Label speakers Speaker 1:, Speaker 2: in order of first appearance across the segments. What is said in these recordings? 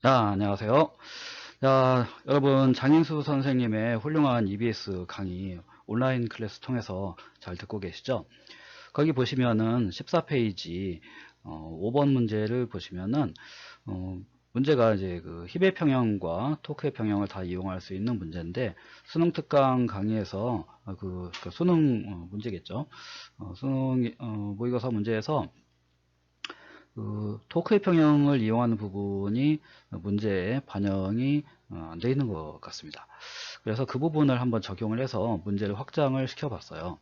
Speaker 1: 안녕하세요. 여러분, 장인수 선생님의 훌륭한 EBS 강의 온라인 클래스 통해서 잘 듣고 계시죠? 거기 보시면은 14페이지 5번 문제를 보시면은 문제가 이제 그 힙의 평형과 토크의 평형을 다 이용할 수 있는 문제인데, 수능 특강 강의에서 그 수능 문제겠죠? 수능 모의고사 문제에서 토크의 평형을 이용하는 부분이 문제에 반영이 안 되어 있는 것 같습니다. 그래서 그 부분을 한번 적용을 해서 문제를 확장을 시켜봤어요.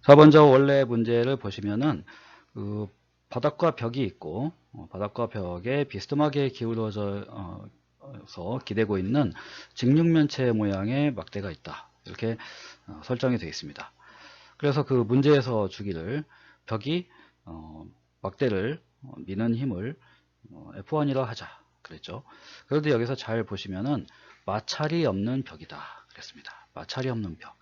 Speaker 1: 자, 먼저 원래 문제를 보시면은 그 바닥과 벽이 있고, 바닥과 벽에 비스듬하게 기울어져서 기대고 있는 직육면체 모양의 막대가 있다. 이렇게 설정이 되어 있습니다. 그래서 그 문제에서 주기를 벽이 막대를 미는 힘을 F1이라 하자 그랬죠. 그런데 여기서 잘 보시면은 마찰이 없는 벽이다 그랬습니다. 마찰이 없는 벽.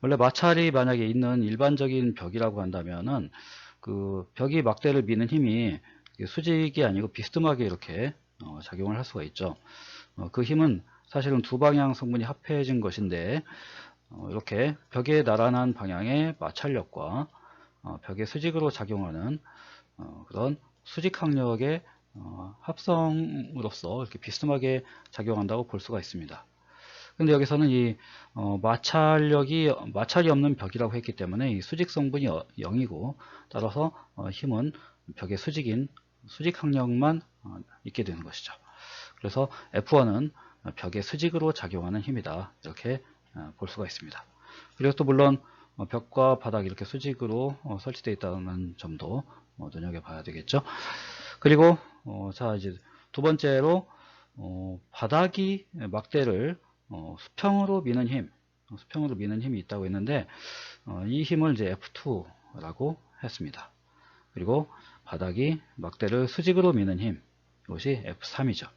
Speaker 1: 원래 마찰이 만약에 있는 일반적인 벽이라고 한다면은 그 벽이 막대를 미는 힘이 수직이 아니고 비스듬하게 이렇게 작용을 할 수가 있죠. 그 힘은 사실은 두 방향 성분이 합해진 것인데, 이렇게 벽에 나란한 방향의 마찰력과 벽의 수직으로 작용하는 그런 수직항력의 합성으로서 이렇게 비스듬하게 작용한다고 볼 수가 있습니다. 근데 여기서는 이 마찰이 없는 벽이라고 했기 때문에 이 수직 성분이 0이고, 따라서 힘은 벽의 수직항력만 있게 되는 것이죠. 그래서 F1은 벽의 수직으로 작용하는 힘이다, 이렇게 볼 수가 있습니다. 그리고 또 물론 벽과 바닥이 이렇게 수직으로 설치되어 있다는 점도 눈여겨봐야 되겠죠. 그리고 자, 이제 두 번째로 바닥이 막대를 수평으로 미는 힘이 있다고 했는데, 이 힘을 이제 F2라고 했습니다. 그리고 바닥이 막대를 수직으로 미는 힘, 이것이 F3이죠.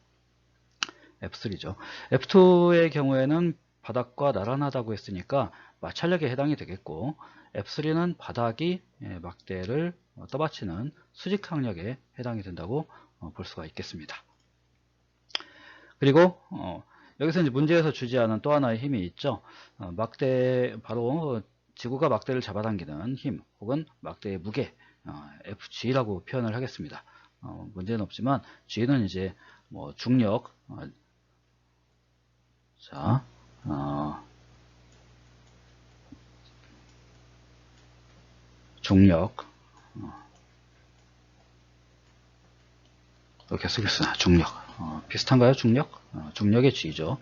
Speaker 1: F3죠. F2의 경우에는 바닥과 나란하다고 했으니까 마찰력에 해당이 되겠고, F3는 바닥이 막대를 떠받치는 수직항력에 해당이 된다고 볼 수가 있겠습니다. 그리고 여기서 이제 문제에서 주지 않은 또 하나의 힘이 있죠. 바로 지구가 막대를 잡아당기는 힘, 혹은 막대의 무게, FG라고 표현을 하겠습니다. 문제는 없지만 G는 이제 뭐 중력, 자, 중력, 이렇게 쓰겠습니다. 중력. 비슷한가요? 중력? 중력의 G죠.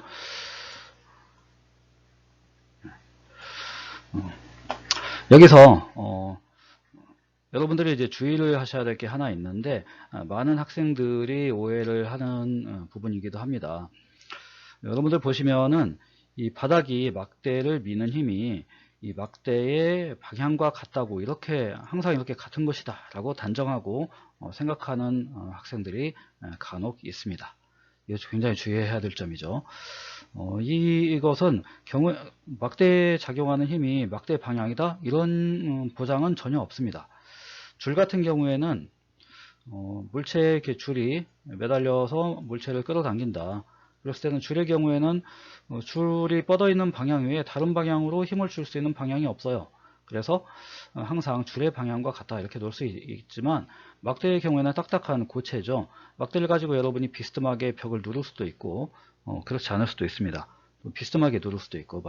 Speaker 1: 여기서 여러분들이 이제 주의를 하셔야 될 게 하나 있는데, 많은 학생들이 오해를 하는 부분이기도 합니다. 여러분들 보시면은 이 바닥이 막대를 미는 힘이 이 막대의 방향과 같다고, 이렇게 항상 이렇게 같은 것이다 라고 단정하고 생각하는 학생들이 간혹 있습니다. 이거 굉장히 주의해야 될 점이죠. 이것은 막대에 작용하는 힘이 막대 방향이다, 이런 보장은 전혀 없습니다. 줄 같은 경우에는 물체에 이렇게 줄이 매달려서 물체를 끌어당긴다, 그랬을 때는 줄의 경우에는 줄이 뻗어 있는 방향 외에 다른 방향으로 힘을 줄 수 있는 방향이 없어요. 그래서 항상 줄의 방향과 같다, 이렇게 놓을 수 있지만, 막대의 경우에는 딱딱한 고체죠. 막대를 가지고 여러분이 비스듬하게 벽을 누를 수도 있고, 그렇지 않을 수도 있습니다. 비스듬하게 누를 수도 있고,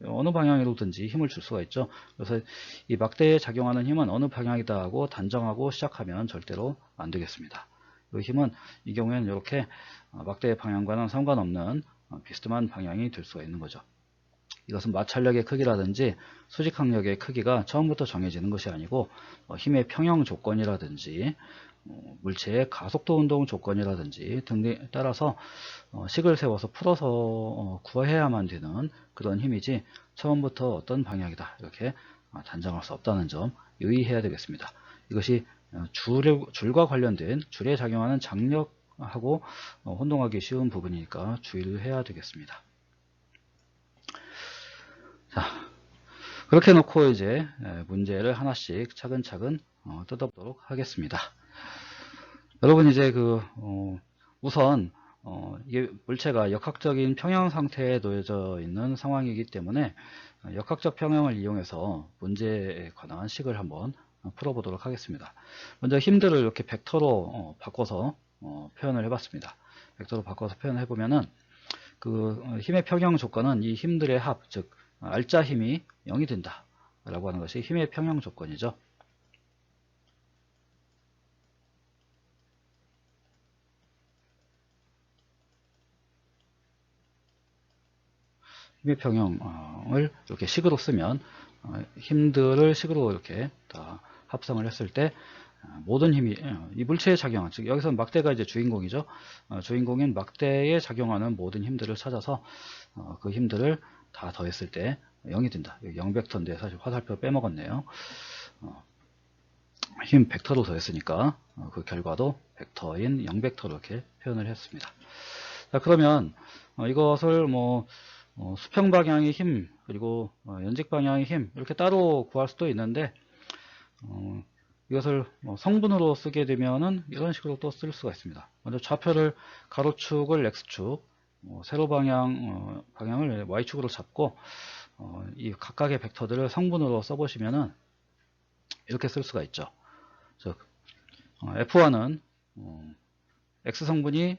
Speaker 1: 어느 방향으로든지 힘을 줄 수가 있죠. 그래서 이 막대에 작용하는 힘은 어느 방향이다 하고 단정하고 시작하면 절대로 안 되겠습니다. 이 힘은 이 경우에는 이렇게 막대의 방향과는 상관없는 비스듬한 방향이 될 수가 있는 거죠. 이것은 마찰력의 크기라든지 수직항력의 크기가 처음부터 정해지는 것이 아니고, 힘의 평형 조건이라든지 물체의 가속도 운동 조건이라든지 등에 따라서 식을 세워서 풀어서 구해야만 되는 그런 힘이지, 처음부터 어떤 방향이다 이렇게 단정할 수 없다는 점 유의해야 되겠습니다. 이것이 줄과 관련된, 줄에 작용하는 장력하고 혼동하기 쉬운 부분이니까 주의를 해야 되겠습니다. 자, 그렇게 놓고 이제 문제를 하나씩 차근차근 뜯어보도록 하겠습니다. 여러분 이제 우선 이게 물체가 역학적인 평형 상태에 놓여져 있는 상황이기 때문에 역학적 평형을 이용해서 문제에 관한 식을 한번 풀어보도록 하겠습니다. 먼저 힘들을 이렇게 벡터로 바꿔서 표현을 해봤습니다. 벡터로 바꿔서 표현해 보면은 힘의 평형 조건은 이 힘들의 합, 즉 알짜 힘이 0이 된다 라고 하는 것이 힘의 평형 조건이죠. 힘의 평형을 이렇게 식으로 쓰면 힘들을 식으로 이렇게 다 합성을 했을 때 모든 힘이 이 물체에 작용한, 즉 여기서 막대가 이제 주인공이죠. 주인공인 막대에 작용하는 모든 힘들을 찾아서 그 힘들을 다 더했을 때 0이 된다. 0벡터인데 사실 화살표 빼먹었네요. 힘 벡터로 더했으니까 그 결과도 벡터인 0벡터로 이렇게 표현을 했습니다. 자, 그러면 이것을 수평 방향의 힘 그리고 연직 방향의 힘 이렇게 따로 구할 수도 있는데 이것을 성분으로 쓰게 되면은 이런 식으로 또 쓸 수가 있습니다. 먼저 좌표를 가로축을 x축, 세로 방향을 y축으로 잡고 이 각각의 벡터들을 성분으로 써보시면은 이렇게 쓸 수가 있죠. 즉 F1은 X성분이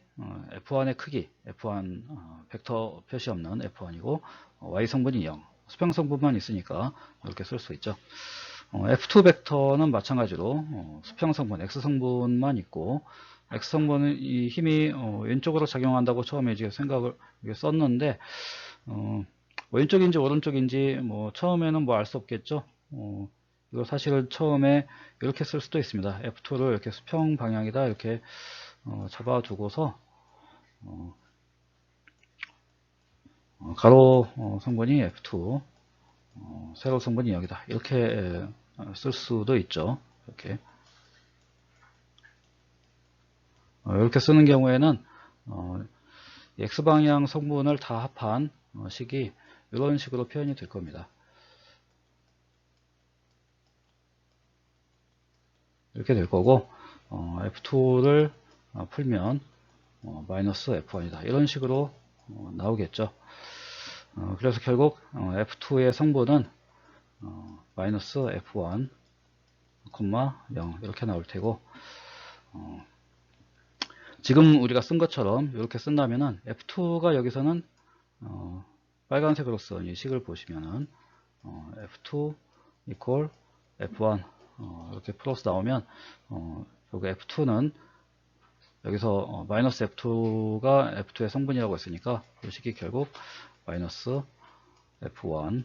Speaker 1: F1의 크기, F1 벡터 표시 없는 F1이고 Y성분이 0, 수평성분만 있으니까 이렇게 쓸 수 있죠. F2 벡터는 마찬가지로 수평성분, X성분만 있고 X성분은 이 힘이 왼쪽으로 작용한다고 처음에 이제 생각을 썼는데 왼쪽인지 오른쪽인지 처음에는 알 수 없겠죠. 이거 사실은 처음에 이렇게 쓸 수도 있습니다. F2를 이렇게 수평 방향이다 이렇게 잡아두고서 가로 성분이 F2, 세로 성분이 여기다 이렇게 쓸 수도 있죠. 이렇게 쓰는 경우에는 X방향 성분을 다 합한 식이 이런 식으로 표현이 될 겁니다. 이렇게 될 거고 F2를 풀면 마이너스 F1이다 이런 식으로 나오겠죠. 그래서 결국 F2의 성분은 마이너스 F1, 0 이렇게 나올 테고 지금 우리가 쓴 것처럼 이렇게 쓴다면은 F2가 여기서는 빨간색으로 쓴 이 식을 보시면은 F2 equal F1 이렇게 플러스 나오면 여기 F2는 여기서 마이너스 F2가 F2의 성분이라고 했으니까 이 식이 결국 마이너스 F1,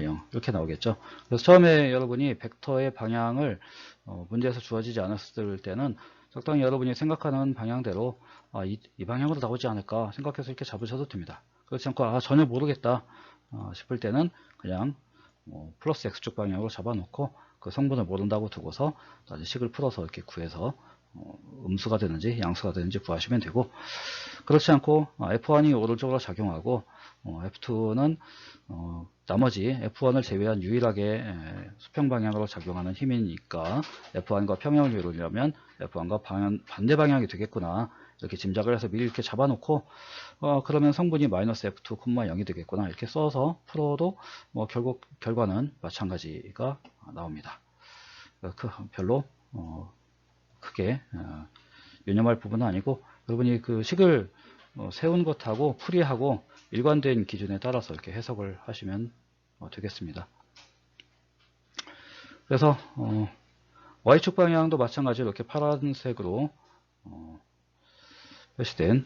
Speaker 1: 0 이렇게 나오겠죠. 그래서 처음에 여러분이 벡터의 방향을 문제에서 주어지지 않았을 때는 적당히 여러분이 생각하는 방향대로 이 방향으로 나오지 않을까 생각해서 이렇게 잡으셔도 됩니다. 그렇지 않고 전혀 모르겠다 싶을 때는 그냥 플러스 X축 방향으로 잡아놓고 그 성분을 모른다고 두고서 나중에 식을 풀어서 이렇게 구해서 음수가 되는지 양수가 되는지 구하시면 되고, 그렇지 않고 F1이 오른쪽으로 작용하고 F2는 나머지 F1을 제외한 유일하게 수평 방향으로 작용하는 힘이니까 F1과 평형을 이루려면 F1과 반대 방향이 되겠구나 이렇게 짐작을 해서 미리 이렇게 잡아놓고 그러면 성분이 마이너스 F2, 0이 되겠구나 이렇게 써서 풀어도 결국 결과는 마찬가지가 나옵니다. 별로 크게 유념할 부분은 아니고 여러분이 그 식을 세운 것하고 풀이하고 일관된 기준에 따라서 이렇게 해석을 하시면 되겠습니다. 그래서 Y축 방향도 마찬가지로 이렇게 파란색으로 표시된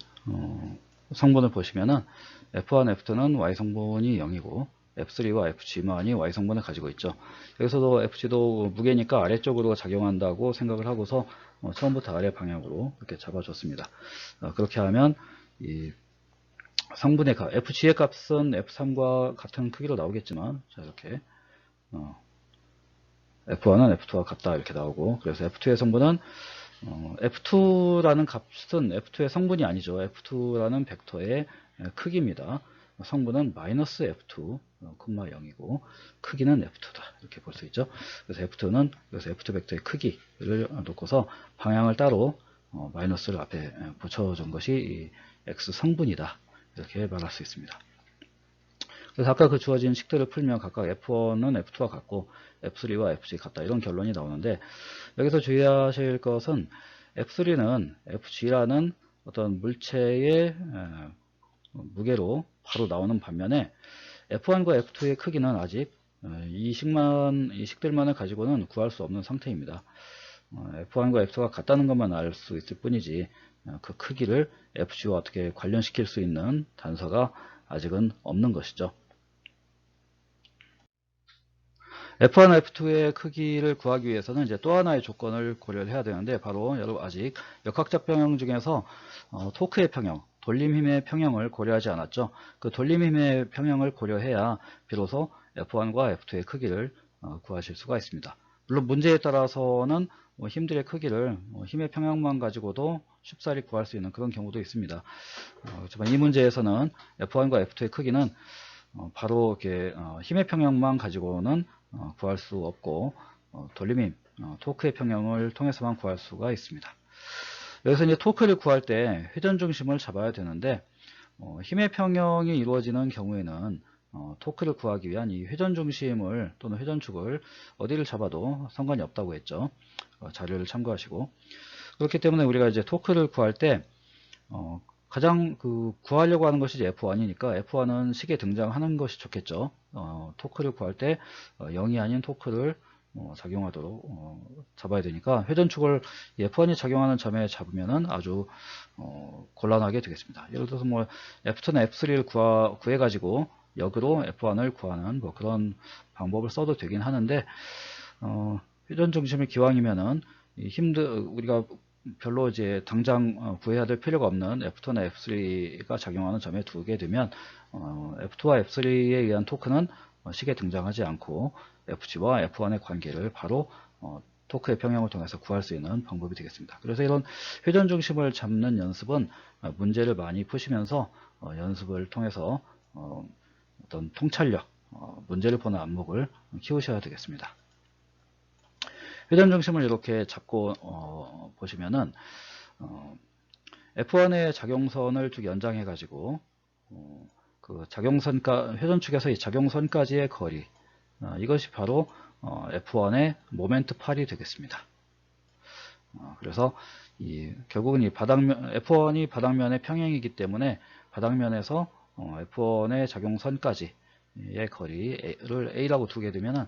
Speaker 1: 성분을 보시면은 F1, F2는 Y 성분이 0이고 F3와 FG만이 Y 성분을 가지고 있죠. 여기서도 FG도 무게니까 아래쪽으로 작용한다고 생각을 하고서 처음부터 아래 방향으로 이렇게 잡아줬습니다. 그렇게 하면 이 성분의 값, FG의 값은 F3과 같은 크기로 나오겠지만, 자, 이렇게, F1은 F2와 같다, 이렇게 나오고, 그래서 F2의 성분은, F2라는 값은 F2의 성분이 아니죠. F2라는 벡터의 크기입니다. 성분은 마이너스 F2, 0이고 크기는 F2다. 이렇게 볼 수 있죠. 그래서 F2는 여기서 F2 벡터의 크기를 놓고서 방향을 따로 마이너스를 앞에 붙여준 것이 이 X 성분이다. 이렇게 말할 수 있습니다. 그래서 아까 그 주어진 식들을 풀면 각각 F1은 F2와 같고 F3와 F3 같다. 이런 결론이 나오는데 여기서 주의하실 것은 F3는 FG라는 어떤 물체의 무게로 바로 나오는 반면에 F1과 F2의 크기는 아직 이 식들만을 가지고는 구할 수 없는 상태입니다. F1과 F2가 같다는 것만 알 수 있을 뿐이지 그 크기를 FG와 어떻게 관련시킬 수 있는 단서가 아직은 없는 것이죠. F1, F2의 크기를 구하기 위해서는 이제 또 하나의 조건을 고려를 해야 되는데 바로 여러분 아직 역학적 평형 중에서 토크의 평형, 돌림힘의 평형을 고려하지 않았죠. 그 돌림힘의 평형을 고려해야 비로소 F1과 F2의 크기를 구하실 수가 있습니다. 물론 문제에 따라서는 힘들의 크기를 힘의 평형만 가지고도 쉽사리 구할 수 있는 그런 경우도 있습니다. 하지만 이 문제에서는 F1과 F2의 크기는 바로 이렇게 힘의 평형만 가지고는 구할 수 없고 돌림힘, 토크의 평형을 통해서만 구할 수가 있습니다. 여기서 이제 토크를 구할 때 회전 중심을 잡아야 되는데 힘의 평형이 이루어지는 경우에는 토크를 구하기 위한 이 회전 중심을 또는 회전축을 어디를 잡아도 상관이 없다고 했죠. 자료를 참고하시고 그렇기 때문에 우리가 이제 토크를 구할 때 가장 구하려고 하는 것이 F1이니까 F1은 식에 등장하는 것이 좋겠죠. 토크를 구할 때 0이 아닌 토크를 작용하도록 잡아야 되니까 회전축을 F1이 작용하는 점에 잡으면은 아주 곤란하게 되겠습니다. 예를 들어서 뭐 F2나 F3를 구해가지고 역으로 F1을 구하는 뭐 그런 방법을 써도 되긴 하는데 회전 중심을 기왕이면은 우리가 별로 이제 당장 구해야 될 필요가 없는 F2나 F3가 작용하는 점에 두게 되면 F2와 F3에 의한 토크는 식에 등장하지 않고 FG와 F1의 관계를 바로 토크의 평형을 통해서 구할 수 있는 방법이 되겠습니다. 그래서 이런 회전 중심을 잡는 연습은 문제를 많이 푸시면서 연습을 통해서 어떤 통찰력, 문제를 보는 안목을 키우셔야 되겠습니다. 회전 중심을 이렇게 잡고 보시면은 F1의 작용선을 쭉 연장해 가지고 그 회전축에서 이 작용선까지의 거리 이것이 바로 F1의 모멘트 팔이 되겠습니다. 그래서 결국은 이 F1이 바닥면의 평행이기 때문에 바닥면에서 F1의 작용선까지의 거리를 A라고 두게 되면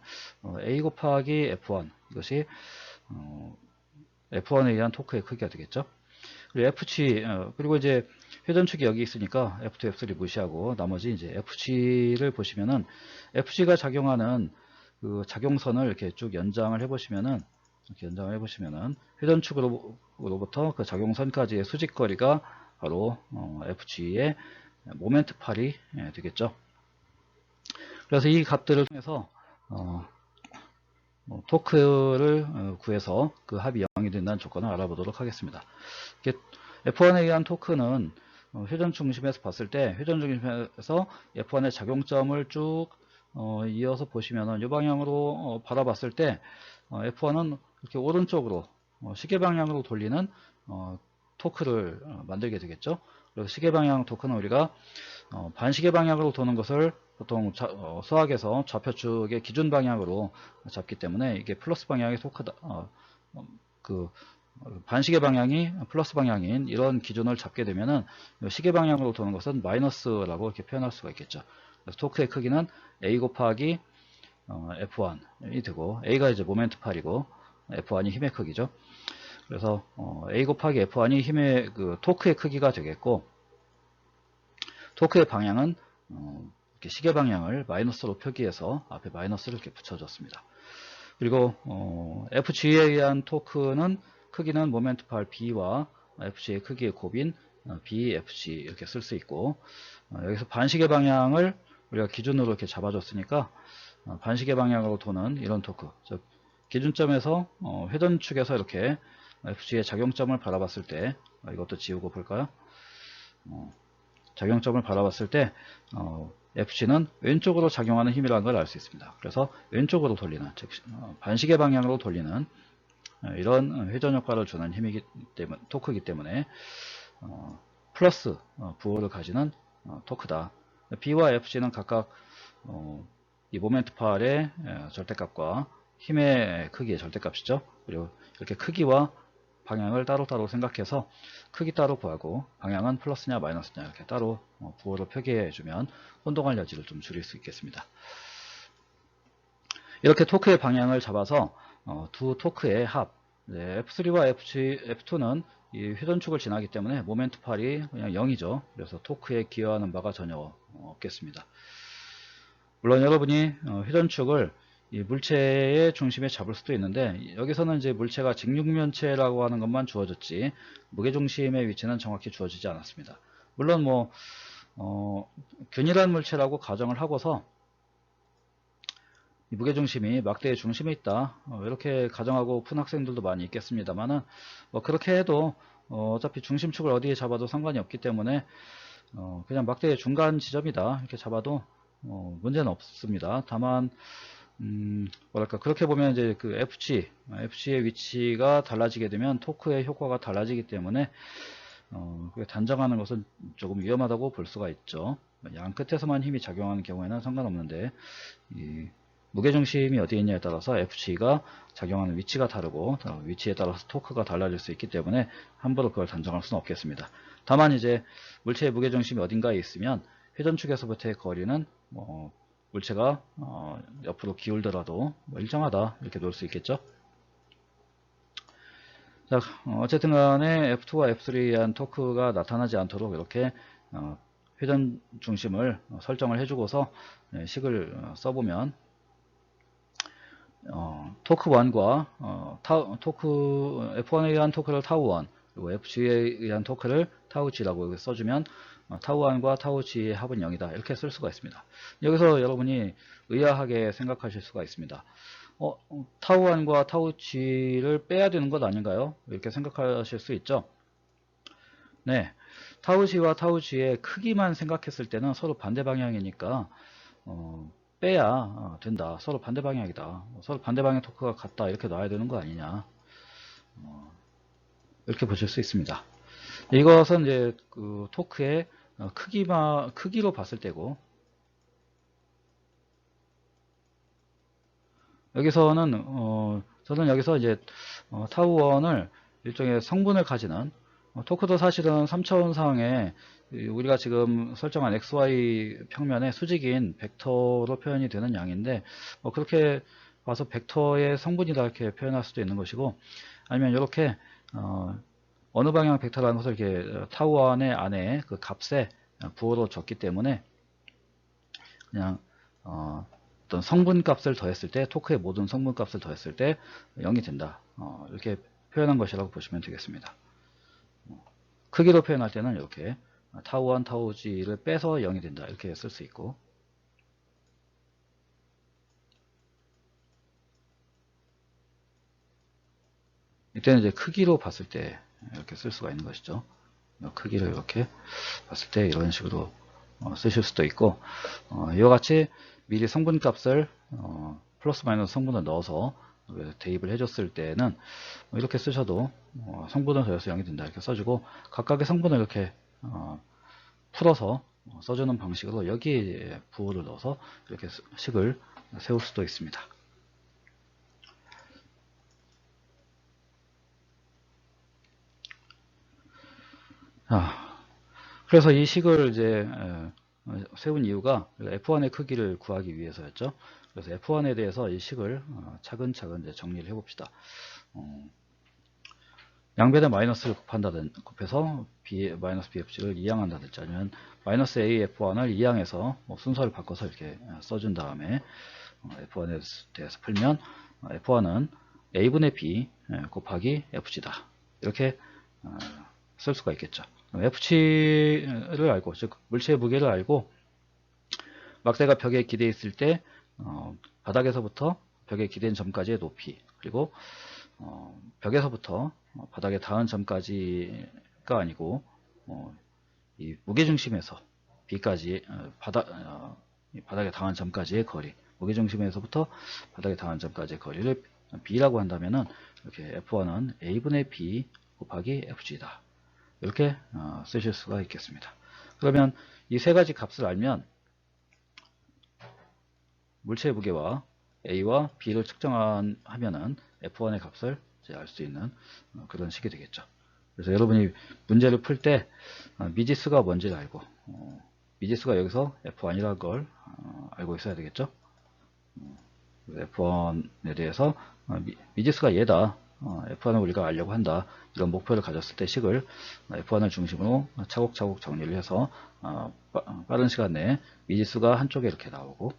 Speaker 1: A 곱하기 F1 이것이 F1에 의한 토크의 크기가 되겠죠. 그리고 FG 그리고 이제 회전축이 여기 있으니까 F2, F3 무시하고 나머지 이제 FG를 보시면은 FG가 작용하는 그 작용선을 이렇게 쭉 연장을 해보시면은 회전축으로부터 그 작용선까지의 수직거리가 바로 FG의 모멘트 팔이 되겠죠. 그래서 이 값들을 통해서 토크를 구해서 그 합이 0이 된다는 조건을 알아보도록 하겠습니다. F1에 의한 토크는 회전 중심에서 봤을 때 회전 중심에서 F1의 작용점을 쭉 이어서 보시면은 이 방향으로 바라봤을 때 F1은 이렇게 오른쪽으로 시계 방향으로 돌리는 토크를 만들게 되겠죠. 그래서 시계 방향 토크는 우리가 반시계 방향으로 도는 것을 보통 수학에서 좌표축의 기준 방향으로 잡기 때문에 이게 플러스 방향의 토크다. 반시계 방향이 플러스 방향인 이런 기준을 잡게 되면은 시계 방향으로 도는 것은 마이너스라고 이렇게 표현할 수가 있겠죠. 그래서 토크의 크기는 A 곱하기 F1이 되고 A가 이제 모멘트 팔이고 F1이 힘의 크기죠. 그래서 A 곱하기 F1이 힘의 토크의 크기가 되겠고 토크의 방향은 이렇게 시계 방향을 마이너스로 표기해서 앞에 마이너스를 이렇게 붙여줬습니다. 그리고 FG에 의한 토크는 크기는 모멘트 팔 B와 FG의 크기의 곱인 BFG 이렇게 쓸 수 있고 여기서 반시계 방향을 우리가 기준으로 이렇게 잡아줬으니까 반시계 방향으로 도는 이런 토크 즉 기준점에서 회전축에서 이렇게 FG의 작용점을 바라봤을 때 이것도 지우고 볼까요? 작용점을 바라봤을 때 FC는 왼쪽으로 작용하는 힘이라는 걸 알 수 있습니다. 그래서 왼쪽으로 돌리는, 즉 반시계 방향으로 돌리는 이런 회전 효과를 주는 힘이기 때문에, 토크이기 때문에 플러스 부호를 가지는 토크다. B와 FC는 각각 이 모멘트 파열의 절대값과 힘의 크기의 절대값이죠. 그리고 이렇게 크기와 방향을 따로따로 생각해서 크기 따로 구하고 방향은 플러스냐 마이너스냐 이렇게 따로 부호로 표기해주면 혼동할 여지를 좀 줄일 수 있겠습니다. 이렇게 토크의 방향을 잡아서 두 토크의 합, F3와 F2는 이 회전축을 지나기 때문에 모멘트 파열이 그냥 0이죠. 그래서 토크에 기여하는 바가 전혀 없겠습니다. 물론 여러분이 회전축을 이 물체의 중심에 잡을 수도 있는데, 여기서는 이제 물체가 직육면체라고 하는 것만 주어졌지 무게중심의 위치는 정확히 주어지지 않았습니다. 물론 뭐 균일한 물체라고 가정을 하고서 이 무게중심이 막대의 중심에 있다, 이렇게 가정하고 푼 학생들도 많이 있겠습니다만은, 뭐 그렇게 해도 어차피 중심축을 어디에 잡아도 상관이 없기 때문에 그냥 막대의 중간 지점이다 이렇게 잡아도 문제는 없습니다. 다만 뭐랄까, 그렇게 보면 이제 그 FC의 위치가 달라지게 되면 토크의 효과가 달라지기 때문에 단정하는 것은 조금 위험하다고 볼 수가 있죠. 양 끝에서만 힘이 작용하는 경우에는 상관없는데, 이 무게중심이 어디에 있냐에 따라서 FC가 작용하는 위치가 다르고 위치에 따라서 토크가 달라질 수 있기 때문에 함부로 그걸 단정할 수는 없겠습니다. 다만 이제 물체의 무게중심이 어딘가에 있으면 회전축에서부터의 거리는 물체가 옆으로 기울더라도 일정하다 이렇게 놓을 수 있겠죠. 자, 어쨌든 간에 F2와 F3에 의한 토크가 나타나지 않도록 이렇게 회전 중심을 설정을 해주고서 식을 써보면 토크1과 F1에 의한 토크를 타우1, 그리고 FG에 의한 토크를 타우G라고 써주면 타우1과 타우G의 합은 0이다 이렇게 쓸 수가 있습니다. 여기서 여러분이 의아하게 생각하실 수가 있습니다. 타우1과 타우G를 빼야 되는 것 아닌가요? 이렇게 생각하실 수 있죠. 네, 타우G와 타우G의 크기만 생각했을 때는 서로 반대 방향이니까 빼야 된다. 서로 반대 방향이다. 서로 반대 방향 토크가 같다. 이렇게 놔야 되는 거 아니냐. 이렇게 보실 수 있습니다. 이것은 이제 그 토크의 크기로 봤을 때고, 여기서는 저는 여기서 이제 타우1을 일종의 성분을 가지는, 토크도 사실은 3차원상에 우리가 지금 설정한 XY 평면의 수직인 벡터로 표현이 되는 양인데, 그렇게 봐서 벡터의 성분이다 이렇게 표현할 수도 있는 것이고, 아니면 이렇게 어느 방향 벡터라는 것을 이렇게 타우1의 안에 그 값에 부호로 줬기 때문에 그냥 어떤 성분 값을 더했을 때, 토크의 모든 성분 값을 더했을 때 0이 된다, 이렇게 표현한 것이라고 보시면 되겠습니다. 크기로 표현할 때는 이렇게 타우1, 타우G를 빼서 0이 된다 이렇게 쓸 수 있고, 이때는 이제 크기로 봤을 때 이렇게 쓸 수가 있는 것이죠. 크기를 이렇게 봤을 때 이런 식으로 쓰실 수도 있고, 이와 같이 미리 성분 값을 플러스 마이너스 성분을 넣어서 대입을 해줬을 때는 이렇게 쓰셔도 성분을 더해서 0이 된다 이렇게 써주고, 각각의 성분을 이렇게 풀어서 써주는 방식으로 여기에 부호를 넣어서 이렇게 식을 세울 수도 있습니다. 그래서 이 식을 이제 세운 이유가 F1의 크기를 구하기 위해서였죠. 그래서 F1에 대해서 이 식을 차근차근 이제 정리를 해봅시다. 양변에 마이너스를 곱해서 마이너스 BFC를 이항한다든지, 아니면 마이너스 AF1을 이항해서 순서를 바꿔서 이렇게 써준 다음에 F1에 대해서 풀면 F1은 A분의 B 곱하기 FG다 이렇게 쓸 수가 있겠죠. FG를 알고, 즉 물체의 무게를 알고, 막대가 벽에 기대 있을 때 바닥에서부터 벽에 기댄 점까지의 높이, 그리고 벽에서부터 바닥에 닿은 점까지가 아니고 이 무게중심에서 B까지 바닥에 닿은 점까지의 거리, 무게중심에서부터 바닥에 닿은 점까지의 거리를 B라고 한다면은 이렇게 F1은 A분의 B 곱하기 FG다. 이렇게 쓰실 수가 있겠습니다. 그러면 이 세 가지 값을 알면 물체의 무게와 A와 B를 측정하면은 F1의 값을 알 수 있는 그런 식이 되겠죠. 그래서 여러분이 문제를 풀 때 미지수가 뭔지를 알고 미지수가 여기서 F1이라는 걸 알고 있어야 되겠죠. F1에 대해서 미지수가 얘다. F1을 우리가 알려고 한다. 이런 목표를 가졌을 때 식을 F1을 중심으로 차곡차곡 정리를 해서 빠른 시간 내에 미지수가 한쪽에 이렇게 나오고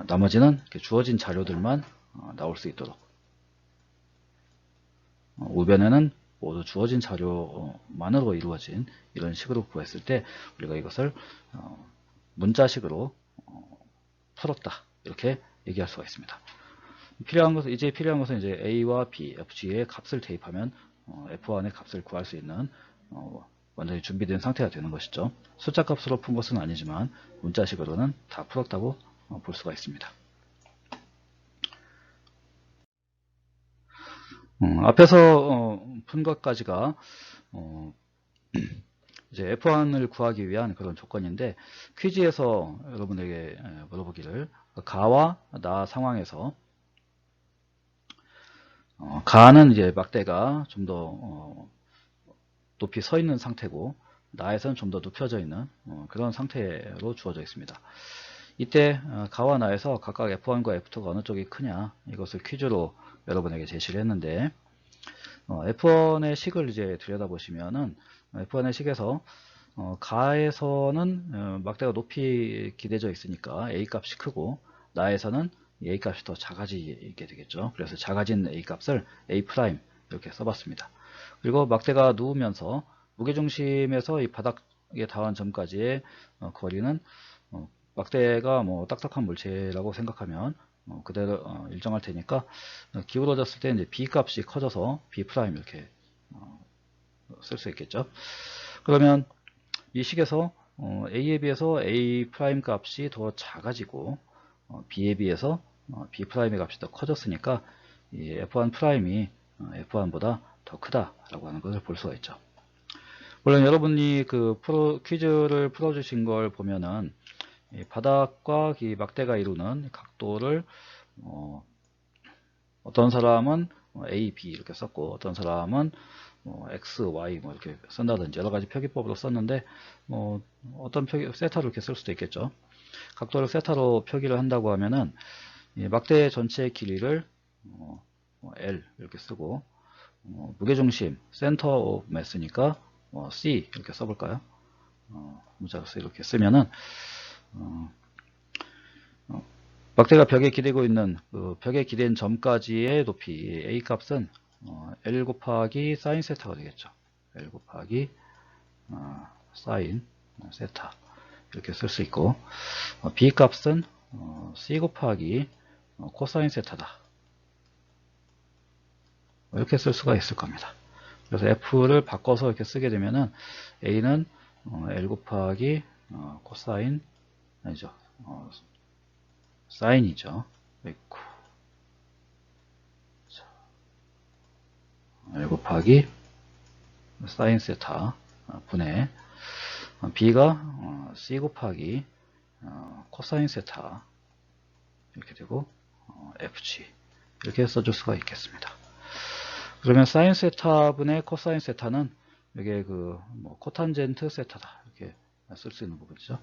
Speaker 1: 나머지는 이렇게 주어진 자료들만 나올 수 있도록 우변에는 모두 주어진 자료만으로 이루어진 이런 식으로 구했을 때 우리가 이것을 문자식으로 풀었다. 이렇게 얘기할 수가 있습니다. 이제 필요한 것은 이제 A와 B, FG의 값을 대입하면 F1의 값을 구할 수 있는 완전히 준비된 상태가 되는 것이죠. 숫자 값으로 푼 것은 아니지만 문자식으로는 다 풀었다고 볼 수가 있습니다. 앞에서 푼 것까지가 이제 F1을 구하기 위한 그런 조건인데 퀴즈에서 여러분에게 물어보기를 가와 나 상황에서 가는 이제 막대가 좀 더 높이 서 있는 상태고 나에서는 좀 더 눕혀져 있는 그런 상태로 주어져 있습니다. 이때 가와 나에서 각각 F1과 F2가 어느 쪽이 크냐 이것을 퀴즈로 여러분에게 제시를 했는데 F1의 식을 이제 들여다보시면은 F1의 식에서 가에서는 막대가 높이 기대져 있으니까 A 값이 크고 나에서는 A 값이 더 작아지게 되겠죠. 그래서 작아진 A 값을 A' 이렇게 써봤습니다. 그리고 막대가 누우면서 무게중심에서 이 바닥에 닿은 점까지의 거리는 막대가 뭐 딱딱한 물체라고 생각하면 그대로 일정할 테니까 기울어졌을 때 이제 B 값이 커져서 B' 이렇게 쓸 수 있겠죠. 그러면 이 식에서 A에 비해서 A' 값이 더 작아지고 B에 비해서 B'의 값이 더 커졌으니까 이 F1'이 F1보다 더 크다라고 하는 것을 볼 수가 있죠. 물론 여러분이 그 퀴즈를 풀어주신 걸 보면은 이 바닥과 이 막대가 이루는 각도를 어떤 사람은 A, B 이렇게 썼고 어떤 사람은 X, Y 뭐 이렇게 쓴다든지 여러 가지 표기법으로 썼는데 어떤 세타로 이렇게 쓸 수도 있겠죠. 각도를 세타로 표기를 한다고 하면은 이 막대 전체의 길이를 L 이렇게 쓰고 무게중심 센터 오브 매스니까 C 이렇게 써볼까요? 문자로서 이렇게 쓰면은 막대가 벽에 기대고 있는 그 벽에 기댄 점까지의 높이 A 값은 L 곱하기 사인 세타가 되겠죠. L 곱하기 사인 세타 이렇게 쓸 수 있고 B 값은 C 곱하기 코사인 세타다. 이렇게 쓸 수가 있을 겁니다. 그래서 F를 바꿔서 이렇게 쓰게 되면은 A는 L 곱하기 코사인 아니죠. 사인이죠. 있고 L 곱하기 사인 세타 분의 B가 C 곱하기 코사인 세타 이렇게 되고 FG 이렇게 써줄 수가 있겠습니다. 그러면 사인 세타 분의 코사인 세타는 이게 그 코탄젠트 세타다 이렇게 쓸 수 있는 부분이죠.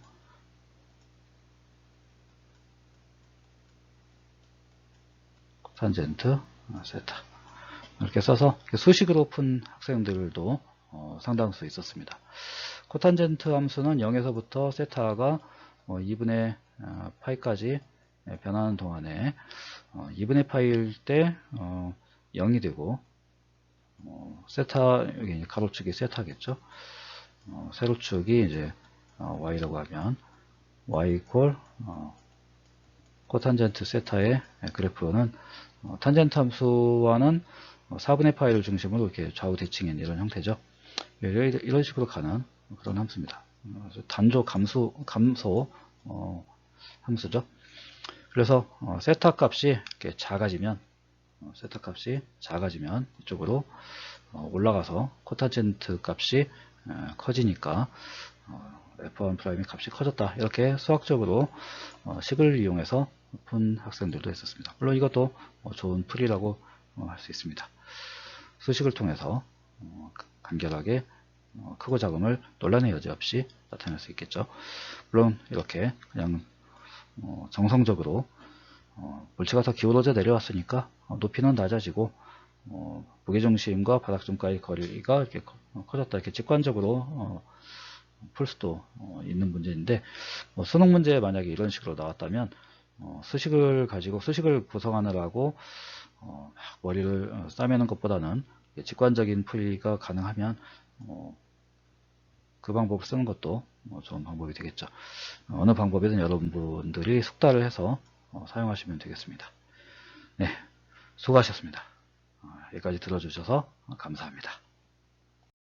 Speaker 1: 코탄젠트 세타 이렇게 써서 수식으로 푼 학생들도 상당수 있었습니다. 코탄젠트 함수는 0에서부터 세타가 2분의 파이까지 변하는 동안에 2분의 파이일 때 0이 되고 세타 여기 가로축이 세타겠죠. 세로축이 이제 y라고 하면 y 이퀄 코탄젠트 세타의 그래프는 탄젠트 함수와는 4분의 파이를 중심으로 이렇게 좌우 대칭인 이런 형태죠. 이런 식으로 가는 그런 함수입니다. 단조 감소 함수죠. 그래서 세타 값이 이렇게 작아지면 이쪽으로 올라가서 코탄젠트 값이 커지니까 F1'의 값이 커졌다. 이렇게 수학적으로 식을 이용해서 푼 학생들도 있었습니다. 물론 이것도 좋은 풀이라고 할 수 있습니다. 수식을 통해서 간결하게 크고 작음을 논란의 여지 없이 나타낼 수 있겠죠. 물론 이렇게 그냥 정성적으로 물체가 더 기울어져 내려왔으니까 높이는 낮아지고 무게중심과 바닥점과의 거리가 이렇게 커졌다. 이렇게 직관적으로 풀 수도 있는 문제인데, 수능 문제에 만약에 이런 식으로 나왔다면 수식을 가지고 수식을 구성하느라고 머리를 싸매는 것보다는 직관적인 풀이가 가능하면 그 방법을 쓰는 것도 좋은 방법이 되겠죠. 어느 방법이든 여러분들이 숙달을 해서 사용하시면 되겠습니다. 네, 수고하셨습니다. 여기까지 들어주셔서 감사합니다.